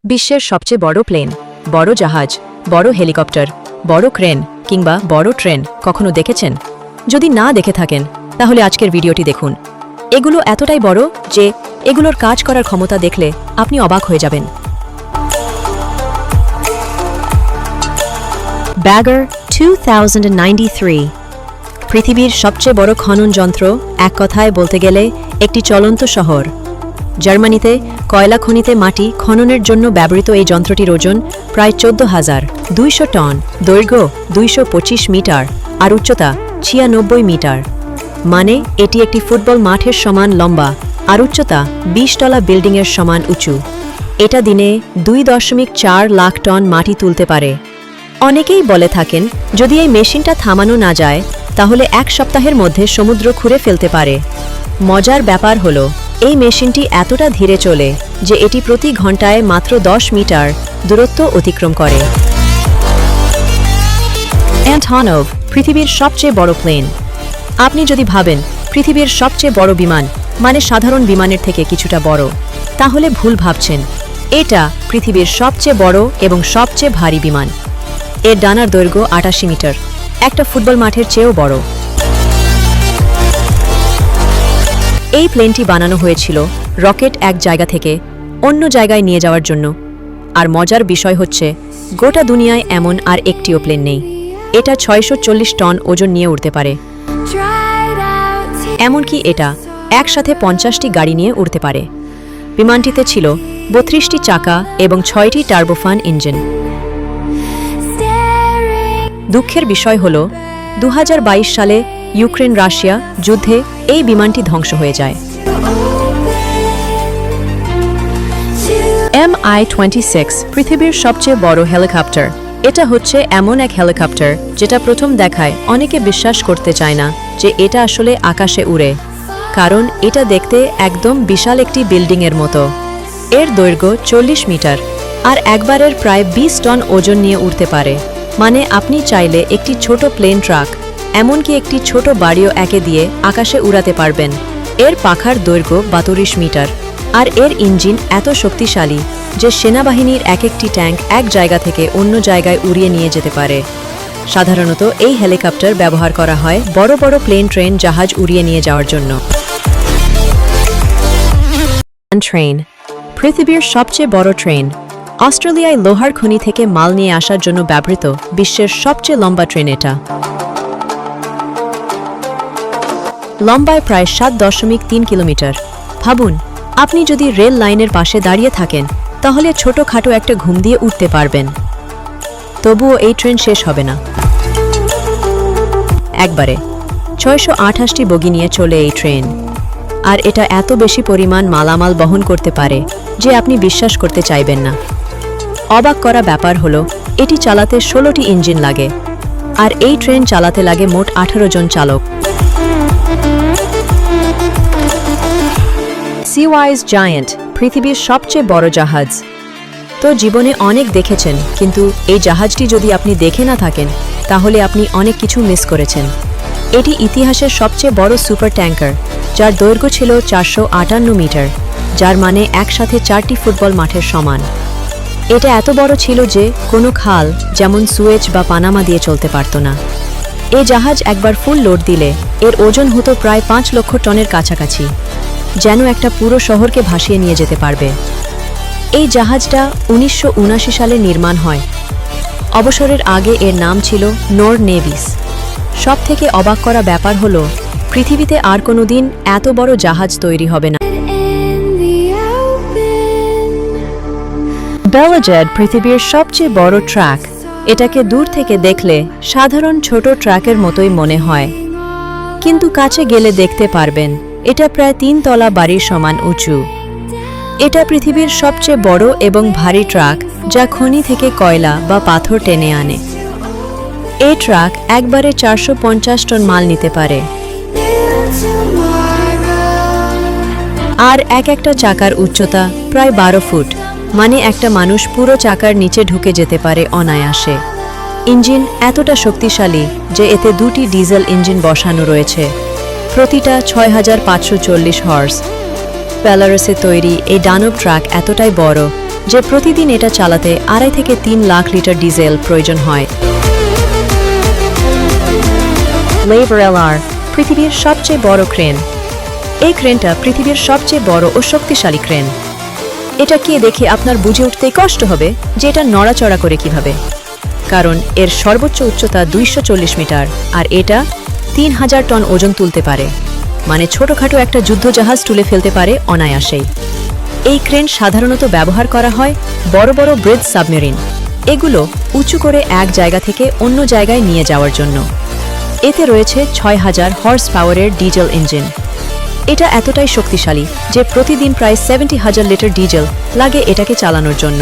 বিশ্বের সবচেয়ে বড় প্লেন, বড় জাহাজ, বড় হেলিকপ্টার, বড় ক্রেন কিংবা বড় ট্রেন কখনো দেখেছেন? যদি না দেখে থাকেন তাহলে আজকের ভিডিওটি দেখুন। এগুলো এতটাই বড় যে এগুলোর কাজ করার ক্ষমতা দেখলে আপনি অবাক হয়ে যাবেন। ব্যাগার 2093 পৃথিবীর সবচেয়ে বড় খনন যন্ত্র, এক কথায় বলতে গেলে একটি চলন্ত শহর। জার্মানিতে কয়লা খনিতে মাটি খননের জন্য ব্যবহৃত এই যন্ত্রটির ওজন প্রায় 14,200 টন, দৈর্ঘ্য 225 মিটার আর উচ্চতা 96 মিটার। মানে এটি একটি ফুটবল মাঠের সমান লম্বা আর উচ্চতা 20 তলা বিল্ডিংয়ের সমান উঁচু। এটা দিনে 2.4 লাখ টন মাটি তুলতে পারে। অনেকেই বলে থাকেন যদি এই মেশিনটা থামানো না যায় তাহলে এক সপ্তাহের মধ্যে সমুদ্র খুঁড়ে ফেলতে পারে। মজার ব্যাপার হলো এই মেশিনটি এতটা ধীরে চলে যে এটি প্রতি ঘন্টায় মাত্র 10 মিটার দূরত্ব অতিক্রম করে। অ্যান্টনভ পৃথিবীর সবচেয়ে বড় প্লেন। আপনি যদি ভাবেন পৃথিবীর সবচেয়ে বড় বিমান মানে সাধারণ বিমানের থেকে কিছুটা বড়, তাহলে ভুল ভাবছেন। এটা পৃথিবীর সবচেয়ে বড় এবং সবচেয়ে ভারী বিমান। এর ডানার দৈর্ঘ্য 88 মিটার, একটা ফুটবল মাঠের চেয়েও বড়। এই প্লেনটি বানানো হয়েছিল রকেট এক জায়গা থেকে অন্য জায়গায় নিয়ে যাওয়ার জন্য। আর মজার বিষয় হচ্ছে গোটা দুনিয়ায় এমন আর একটিও প্লেন নেই। এটা 640 টন ওজন নিয়ে উড়তে পারে। এমনকি এটা একসাথে 50টি গাড়ি নিয়ে উড়তে পারে। বিমানটিতে ছিল 32টি চাকা এবং 6টি টার্বোফান ইঞ্জিন। দুঃখের বিষয় হল 2022 সালে ইউক্রেন রাশিয়া যুদ্ধে এই বিমানটি ধ্বংস হয়ে যায়। Mi-26 পৃথিবীর সবচেয়ে বড় হেলিকপ্টার। এটা হচ্ছে এমন এক হেলিকপ্টার যেটা প্রথম দেখায় অনেকে বিশ্বাস করতে চায় না যে এটা আসলে আকাশে উড়ে, কারণ এটা দেখতে একদম বিশাল একটি বিল্ডিংয়ের মতো। এর দৈর্ঘ্য 40 মিটার আর একবারের প্রায় 20 টন ওজন নিয়ে উঠতে পারে। মানে আপনি চাইলে একটি ছোট প্লেন, ট্রাক, এমনকি একটি ছোট বাড়িও একে দিয়ে আকাশে উড়াতে পারবেন। এর পাখার দৈর্ঘ্য 32 মিটার আর এর ইঞ্জিন এত শক্তিশালী যে সেনাবাহিনীর এক একটি ট্যাঙ্ক এক জায়গা থেকে অন্য জায়গায় উড়িয়ে নিয়ে যেতে পারে। সাধারণত এই হেলিকপ্টার ব্যবহার করা হয় বড় বড় প্লেন, ট্রেন, জাহাজ উড়িয়ে নিয়ে যাওয়ার জন্য। ট্রেন পৃথিবীর সবচেয়ে বড় ট্রেন। অস্ট্রেলিয়ায় লোহার খনি থেকে মাল নিয়ে আসার জন্য ব্যবহৃত বিশ্বের সবচেয়ে লম্বা ট্রেন এটা। লম্বায় প্রায় 7.3 কিলোমিটার। ভাবুন, আপনি যদি রেল লাইনের পাশে দাঁড়িয়ে থাকেন তাহলে ছোটখাটো একটা ঘুম দিয়ে উঠতে পারবেন। তবুও এই ট্রেন শেষ হবে না। একবারে 628টি বগি নিয়ে চলে এই ট্রেন। আর এটা এত বেশি পরিমাণ মালামাল বহন করতে পারে যে আপনি বিশ্বাস করতে চাইবেন না। অবাক করা ব্যাপার হলো এটি চালাতে 16টি ইঞ্জিন লাগে আর এই ট্রেন চালাতে লাগে মোট 18 জন চালক। সিওয়াইজ জায়ান্ট পৃথিবীর সবচেয়ে বড় জাহাজ। তো জীবনে অনেক দেখেছেন, কিন্তু এই জাহাজটি যদি আপনি দেখে না থাকেন তাহলে আপনি অনেক কিছু মিস করেছেন। এটি ইতিহাসের সবচেয়ে বড় সুপার ট্যাঙ্কার, যার দৈর্ঘ্য ছিল 458 মিটার, যার মানে একসাথে 4টি ফুটবল মাঠের সমান। এটা এত বড় ছিল যে কোনো খাল যেমন সুয়েজ বা পানামা দিয়ে চলতে পারত না। এই জাহাজ একবার ফুল লোড দিলে এর ওজন হতো প্রায় 5 লক্ষ টনের কাছাকাছি, যেন একটা পুরো শহরকে ভাসিয়ে নিয়ে যেতে পারবে। এই জাহাজটা 1979 সালে নির্মাণ হয়। অবসরের আগে এর নাম ছিল নোর নেভিস। সব থেকে অবাক করা ব্যাপার হলো পৃথিবীতে আর কোনোদিন এত বড় জাহাজ তৈরি হবে না। বেলাজেড পৃথিবীর সবচেয়ে বড় ট্রাক। এটাকে দূর থেকে দেখলে সাধারণ ছোট ট্রাকের মতোই মনে হয়, কিন্তু কাছে গেলে দেখতে পারবেন এটা প্রায় 3 তলা বাড়ির সমান উঁচু। এটা পৃথিবীর সবচেয়ে বড় এবং ভারী ট্রাক যা খনি থেকে কয়লা বা পাথর টেনে আনে। এই ট্রাক একবারে 450 টন মাল নিতে পারে। আর একটা চাকার উচ্চতা প্রায় 12 ফুট, মানে একটা মানুষ পুরো চাকার নিচে ঢুকে যেতে পারে অনায়াসে। ইঞ্জিন এতটা শক্তিশালী যে এতে 2টি ডিজেল ইঞ্জিন বসানো রয়েছে, প্রতিটা 6540 হর্স। বেলারুসে তৈরি এই ডানব ট্রাক এতটাই বড় যে প্রতিদিন এটা চালাতে 2.5 থেকে 3 লাখ লিটার ডিজেল প্রয়োজন হয়। লেভার এলআর, পৃথিবীর সবচেয়ে বড় ক্রেন। এই ক্রেনটা পৃথিবীর সবচেয়ে বড় ও শক্তিশালী ক্রেন। এটা কে দেখে আপনার বুঝে উঠতেই কষ্ট হবে যে এটা নড়াচড়া করে কিভাবে, কারণ এর সর্বোচ্চ উচ্চতা 240 মিটার আর এটা 3000 টন ওজন তুলতে পারে, মানে ছোটখাটো একটা যুদ্ধজাহাজ তুলে ফেলতে পারে অনায়াসেই। এই ক্রেন সাধারণত ব্যবহার করা হয় বড় বড় ব্রিজ সাবমেরিন, এগুলো উঁচু করে এক জায়গা থেকে অন্য জায়গায় নিয়ে যাওয়ার জন্য। এতে রয়েছে 6000 হর্স পাওয়ারের ডিজেল ইঞ্জিন। এটা এতটাই শক্তিশালী যে প্রতিদিন প্রায় 70,000 লিটার ডিজেল লাগে এটাকে চালানোর জন্য।